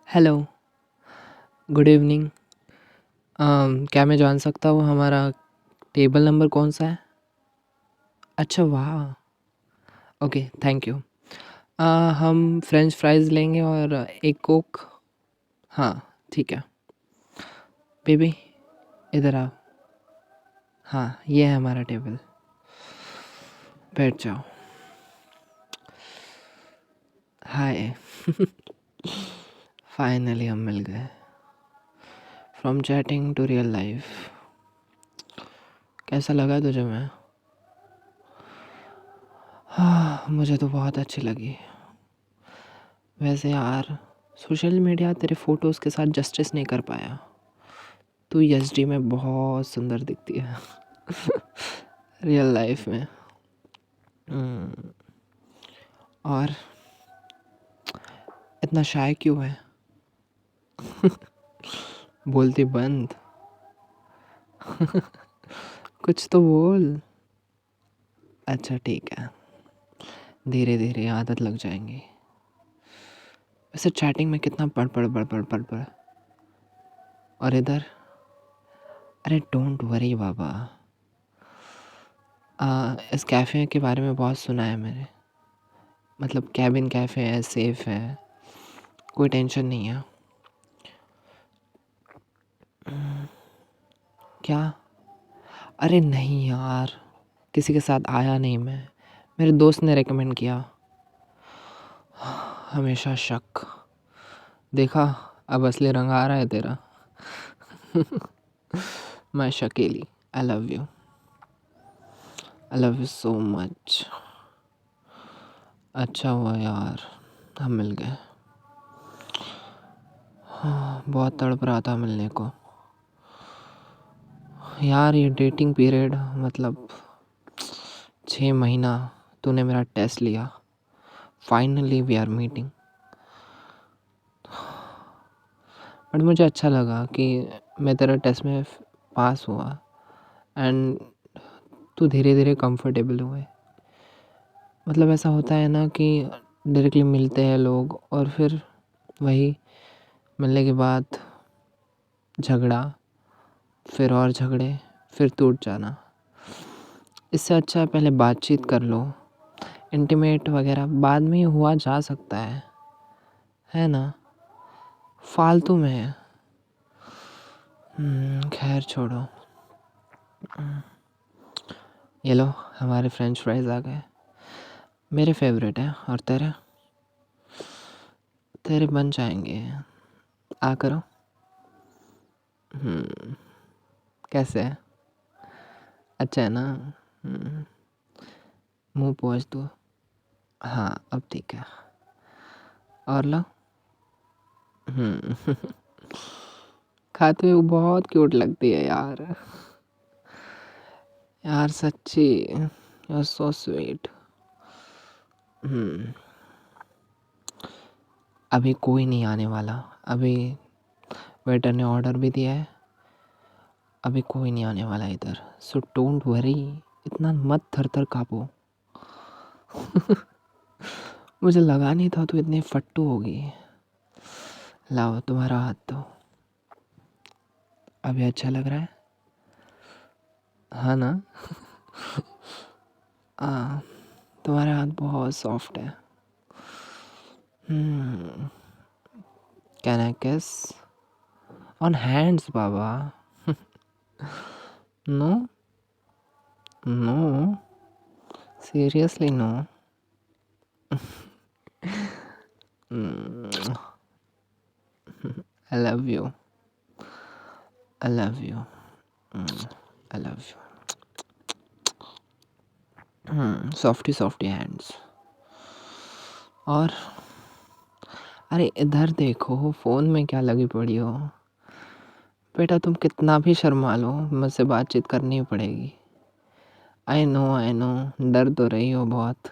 Hello, good evening. क्या मैं जान सकता हूँ हमारा टेबल नंबर कौन-सा है? अच्छा, वाह! Okay, thank you. अ, हम फ्रेंच फ्राइज़ लेंगे और एक कोक। हाँ, ठीक है। बेबी, इधर आओ। हाँ, ये है हमारा टेबल। बैठ जाओ। हाय! फाइनली हम मिल गए। From chatting to real life. कैसा लगा तुझे मैं? हाँ, मुझे तो बहुत अच्छी लगी। वैसे यार, सोशल मीडिया तेरे फ़ोटोज़ के साथ जस्टिस नहीं कर पाया। तू एचडी में बहुत सुंदर दिखती है। रियल लाइफ में। हम्म, और इतना शाय क्यों है? बोलती बंद। कुछ तो बोल। अच्छा ठीक है, धीरे धीरे आदत लग जाएंगी। वैसे चैटिंग में कितना पढ़ पढ़ पढ़ पढ़ पढ़ पढ़, और इधर अरे डोंट वरी बाबा। इस कैफ़े के बारे में बहुत सुना है मैंने। मतलब कैबिन कैफ़े है, सेफ है, कोई टेंशन नहीं है। क्या? अरे नहीं यार, किसी के साथ आया नहीं मैं। मेरे दोस्त ने रेकमेंड किया। हमेशा शक। देखा, अब असली रंग आ रहा है तेरा। मैं शकीली। I love you. I love you so much. अच्छा हुआ यार, हम मिल गए। बहुत तड़प रहा था मिलने को। यार ये डेटिंग पीरियड, मतलब 6 महीना तूने मेरा टेस्ट लिया। Finally we are meeting. But मुझे अच्छा लगा कि मैं तेरा टेस्ट में पास हुआ एंड तू धीरे धीरे कंफर्टेबल हुए। मतलब ऐसा होता है ना कि डायरेक्टली मिलते हैं लोग और फिर वही मिलने के बाद झगड़ा, फिर और झगड़े, फिर टूट जाना। इससे अच्छा है पहले बातचीत कर लो। इंटीमेट वगैरह बाद में हुआ जा सकता है ना? फालतू में। खैर छोड़ो। ये लो, हमारे फ्रेंच फ्राइज़ आ गए। मेरे फेवरेट हैं। और तेरे? तेरे बन जाएंगे, आ करो। कैसे है? अच्छा है ना? मुंह पोंछ दो। हाँ, अब ठीक है। और लो। खाते हुए बहुत क्यूट लगती है यार। यार सच्ची, यू आर सो स्वीट। अभी कोई नहीं आने वाला। अभी वेटर ने ऑर्डर भी दिया है। अभी कोई नहीं आने वाला इधर, सो डोंट वरी। इतना मत थर थर काँपो। मुझे लगा नहीं था तू इतनी फट्टू होगी। लाओ तुम्हारा हाथ दो। अभी अच्छा लग रहा है? हाँ ना? तुम्हारा हाथ बहुत सॉफ्ट है। Can I kiss on hands बाबा? No, no, seriously no. I love you. I love you. I love you. Softy softy hands. और अरे इधर देखो, फ़ोन में क्या लगी पड़ी हो? बेटा तुम कितना भी शर्मा लो, मुझसे बातचीत करनी ही पड़ेगी। आई नो, डर तो रही हो बहुत।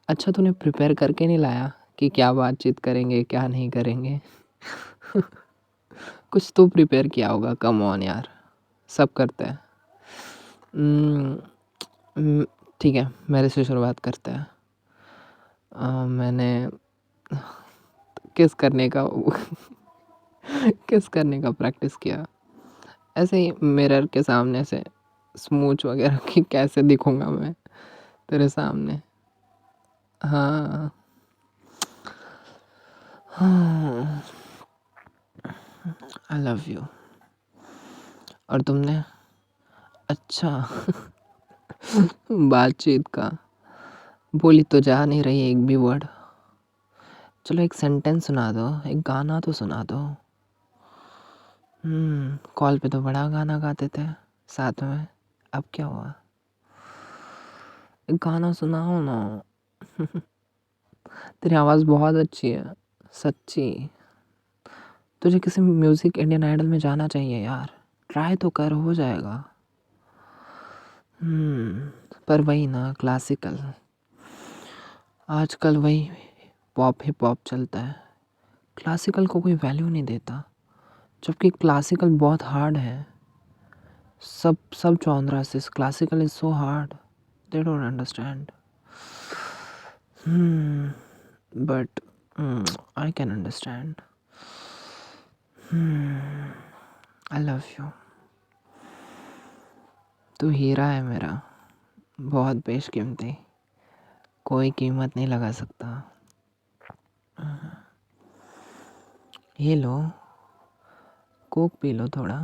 अच्छा तूने प्रिपेयर करके नहीं लाया कि क्या बातचीत करेंगे क्या नहीं करेंगे? कुछ तो प्रिपेयर किया होगा, कम ऑन यार, सब करते हैं। उम, ठीक है, मेरे से शुरुआत करते हैं। मैंने किस करने का किस करने का प्रैक्टिस किया। ऐसे ही मिरर के सामने से स्मूच वगैरह की कैसे दिखूंगा मैं तेरे सामने। हाँ हाँ, आई लव यू। और तुमने? अच्छा। बातचीत का बोली तो जा नहीं रही एक भी वर्ड। चलो एक सेंटेंस सुना दो, एक गाना तो सुना दो। कॉल पे तो बड़ा गाना गाते थे साथ में, अब क्या हुआ? एक गाना सुनाओ ना। तेरी आवाज़ बहुत अच्छी है, सच्ची। तुझे किसी म्यूज़िक इंडियन आइडल में जाना चाहिए यार, ट्राई तो कर, हो जाएगा। पर वही ना, क्लासिकल आजकल वही पॉप हिप हॉप चलता है, क्लासिकल को कोई वैल्यू नहीं देता, जबकि क्लासिकल बहुत हार्ड है। सब जॉनरा से classical is so hard, they don't understand. But I can understand. I love you. तू हीरा है मेरा, बहुत बेशकीमती, कोई कीमत नहीं लगा सकता। ये लो, कोक पी लो थोड़ा।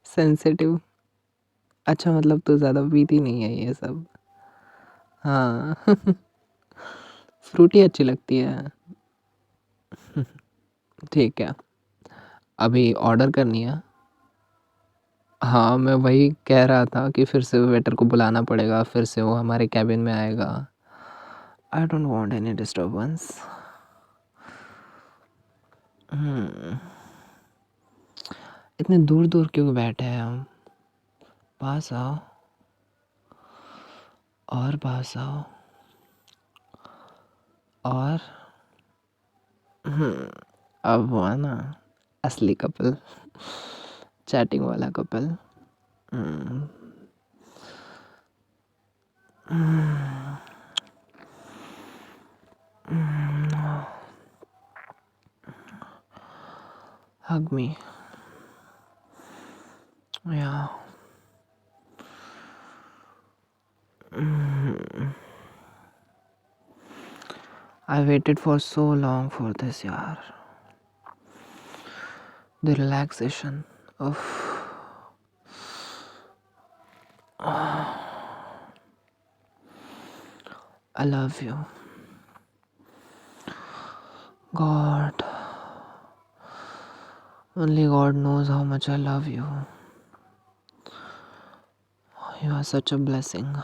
सेंसिटिव? अच्छा, मतलब तू ज़्यादा पीती नहीं है ये सब। हाँ। फ्रूटी अच्छी लगती है। ठीक है, अभी ऑर्डर करनी है। हाँ, मैं वही कह रहा था कि फिर से वेटर को बुलाना पड़ेगा, फिर से वो हमारे कैबिन में आएगा। I don't want any disturbance. इतने दूर दूर क्यों बैठे हैं हम? पास आओ, और पास आओ, और अब हुआ ना असली कपल, चैटिंग वाला कपल। हग मी, या I waited for so long for this yaar. The relaxation of I love you. God, only God knows how much I love you. You are such a blessing.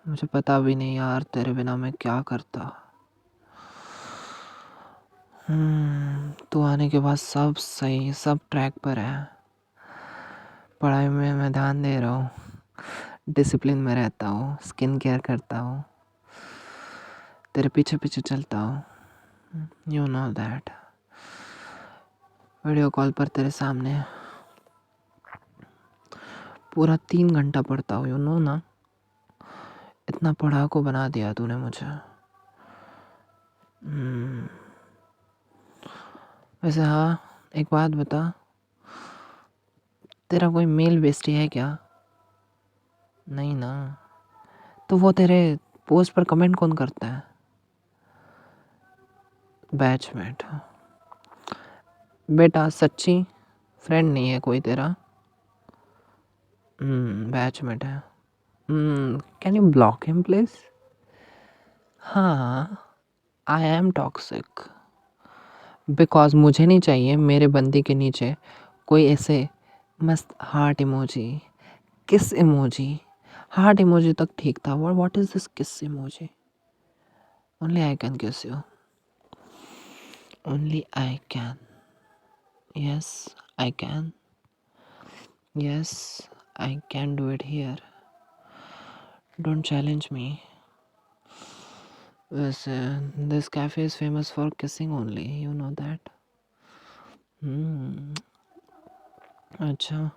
मुझे पता भी नहीं यार तेरे बिना मैं क्या करता। तू आने के बाद सब सही, सब ट्रैक पर है। पढ़ाई में मैं ध्यान दे रहा हूँ, डिसिप्लिन में रहता हूँ, स्किन केयर करता हूँ, तेरे पीछे पीछे चलता हूँ। You know that. Video call पर तेरे सामने पूरा 3 घंटा पढ़ता हूँ, यू नो ना। इतना पढ़ाकू बना दिया तूने मुझे। वैसे हाँ, एक बात बता, तेरा कोई मेल बेस्टी है क्या? नहीं ना? तो वो तेरे पोस्ट पर कमेंट कौन करता है? बैचमेट? बेटा सच्ची फ्रेंड नहीं है कोई तेरा? बैचमेट है। Can you block him please? हाँ, आई एम टॉक्सिक, बिकॉज मुझे नहीं चाहिए मेरे बंदी के नीचे कोई ऐसे मस्त heart emoji, kiss emoji. Heart emoji तक ठीक था, what is this kiss emoji? Only I can kiss you, only I can. Yes I can, yes I can do it here, don't challenge me. वैसे this cafe is famous for kissing only, you know that. अच्छा,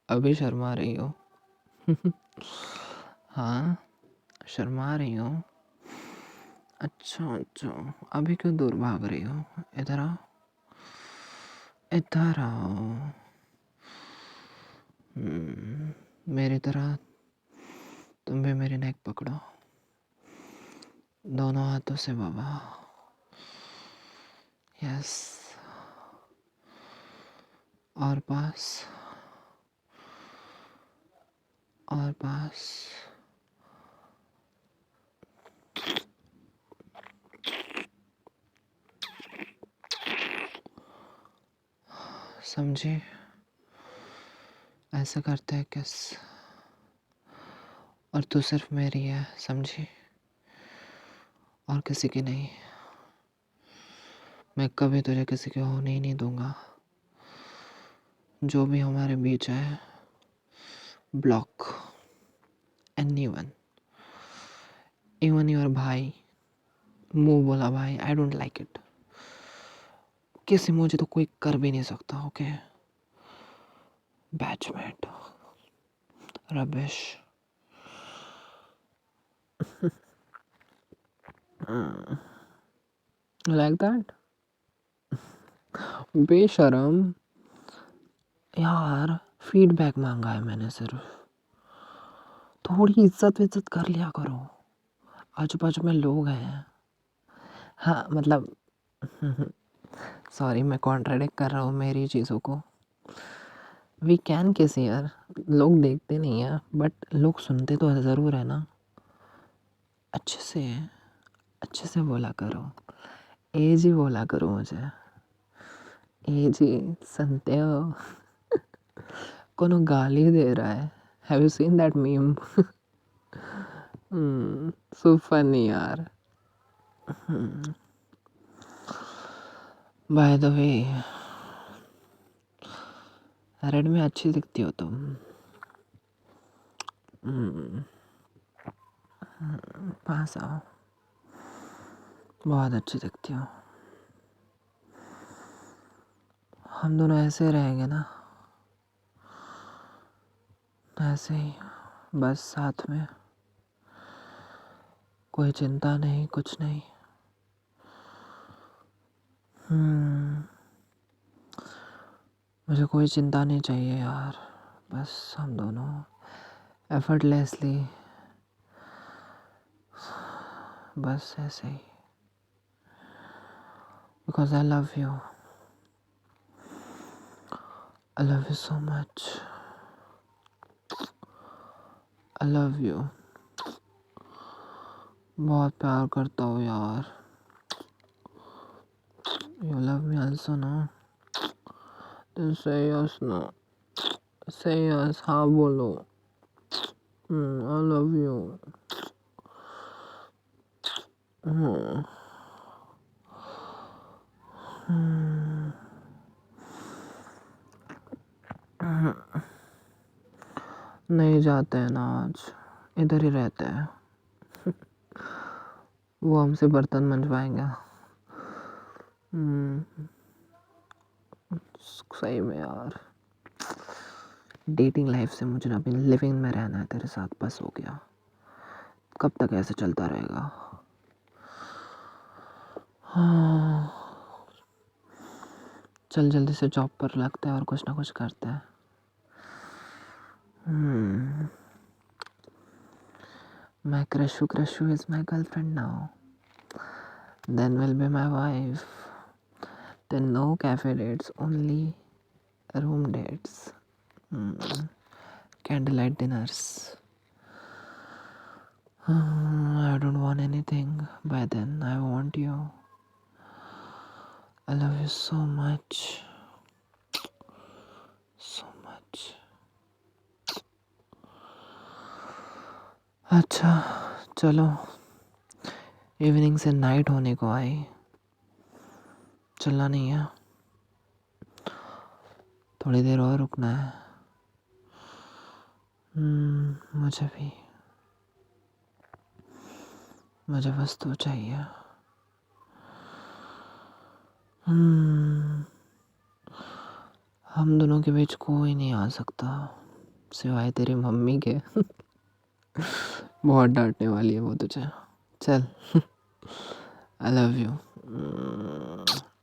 अभी शर्मा रही हो? हाँ, शर्मा रही हो? अच्छा अच्छा, अभी क्यों दूर भाग रही हो? इधर आओ, इधर आओ। मेरी तरह तुम भी मेरी नेक पकड़ो, दोनों हाथों से बाबा। यस, और पास, और पास। समझे? ऐसा करते हैं किस, और तू सिर्फ मेरी है, समझी? और किसी की नहीं। मैं कभी तुझे किसी के होने ही नहीं दूंगा। जो भी हमारे बीच है, ब्लॉक एनीवन, इवन योर भाई। मुंह बोला भाई, आई डोंट लाइक इट। किसी मुझे तो कोई कर भी नहीं सकता, okay? Batchmate, rubbish. Like that? बेशरम यार, फीडबैक मांगा है मैंने सिर्फ। थोड़ी इज्जत विज्जत कर लिया करो, आजू बाजू में लोग हैं। हाँ मतलब सॉरी, मैं कॉन्ट्राडिक्ट कर रहा हूँ मेरी चीज़ों को। वी कैन किस यार, लोग देखते नहीं हैं बट लोग सुनते तो ज़रूर है ना। अच्छे से, अच्छे से बोला करो, एज ही बोला करो मुझे, एज ही। सुनते हो? कोनो गाली दे रहा है। Have you seen that meme? So funny यार। बाय द वे, रेड में अच्छी दिखती हो तुम। पास आओ, बहुत अच्छी दिखती हो। हम दोनों ऐसे रहेंगे ना, ऐसे ही, बस साथ में, कोई चिंता नहीं, कुछ नहीं। मुझे कोई चिंता नहीं चाहिए यार, बस हम दोनों एफर्टलेसली, बस ऐसे ही। Because I love you, I love you so much, I love you. बहुत प्यार करता हूँ यार। यू लव मी ऑल्सो ना? then say yes ना, say yes, हाँ बोलो। I love you। नहीं जाते हैं ना आज, इधर ही रहते हैं। वो हमसे बर्तन मंजवाएंगे। सही में यार, डेटिंग लाइफ से मुझे अभी लिविंग में रहना है तेरे साथ, बस हो गया। कब तक ऐसे चलता रहेगा? हाँ, चल जल्दी से जॉब पर लगता है और कुछ ना कुछ करते हैं। My crushu is my girlfriend now. Then will be my wife. Then no cafe dates, only room dates. Candlelight dinners. I don't want anything by then. I want you. I love you so much. So much. अच्छा चलो, evening से night होने को आई, चलना नहीं है? थोड़ी देर और रुकना है। मुझे भी, मुझे बस तू चाहिए। हम दोनों के बीच कोई नहीं आ सकता सिवाय तेरी मम्मी के। बहुत डांटने वाली है वो तुझे। चल, आई लव यू।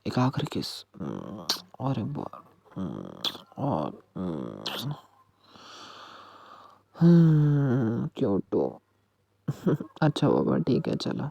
एक आखिरी किस, और एक बार, और क्यों तो अच्छा बाबा, ठीक है चलो।